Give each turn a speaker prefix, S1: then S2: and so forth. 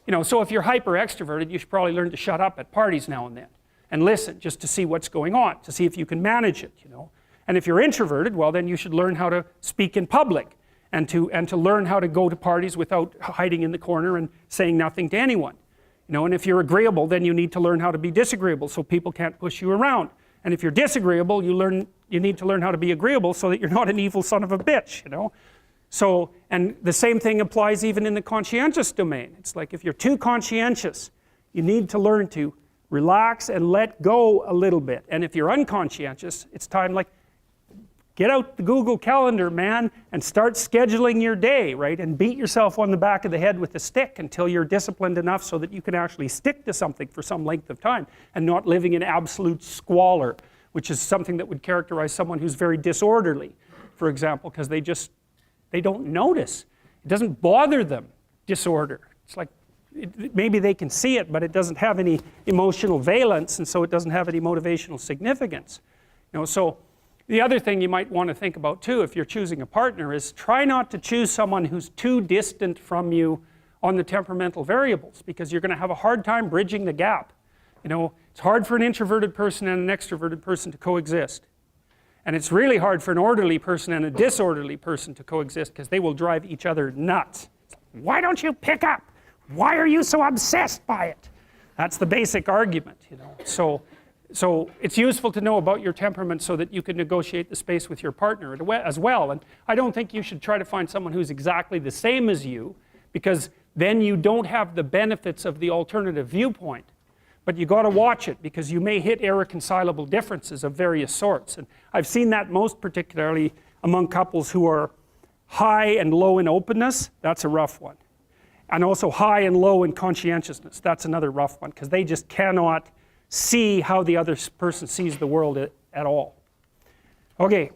S1: You know, so if you're hyper extroverted, you should probably learn to shut up at parties now and then and listen just to see what's going on, to see if you can manage it, you know. And if you're introverted, well, then you should learn how to speak in public and to learn how to go to parties without hiding in the corner and saying nothing to anyone. You know, and if you're agreeable, then you need to learn how to be disagreeable so people can't push you around. And if you're disagreeable, you need to learn how to be agreeable so that you're not an evil son of a bitch, you know. So, and the same thing applies even in the conscientious domain. It's like if you're too conscientious, you need to learn to relax and let go a little bit. And if you're unconscientious, it's time like, get out the Google Calendar, man, and start scheduling your day, right? And beat yourself on the back of the head with a stick until you're disciplined enough so that you can actually stick to something for some length of time and not living in absolute squalor, which is something that would characterize someone who's very disorderly, for example, because they don't notice. It doesn't bother them, disorder. It's like, maybe they can see it, but it doesn't have any emotional valence, and so it doesn't have any motivational significance. You know, so the other thing you might want to think about too, if you're choosing a partner, is try not to choose someone who's too distant from you on the temperamental variables, because you're going to have a hard time bridging the gap. You know, it's hard for an introverted person and an extroverted person to coexist. And it's really hard for an orderly person and a disorderly person to coexist, because they will drive each other nuts. Why don't you pick up? Why are you so obsessed by it? That's the basic argument, you know. So it's useful to know about your temperament so that you can negotiate the space with your partner as well. And I don't think you should try to find someone who's exactly the same as you, because then you don't have the benefits of the alternative viewpoint. But you got to watch it, because you may hit irreconcilable differences of various sorts. And I've seen that most particularly among couples who are high and low in openness. That's a rough one. And also high and low in conscientiousness. That's another rough one, because they just cannot see how the other person sees the world at all. Okay.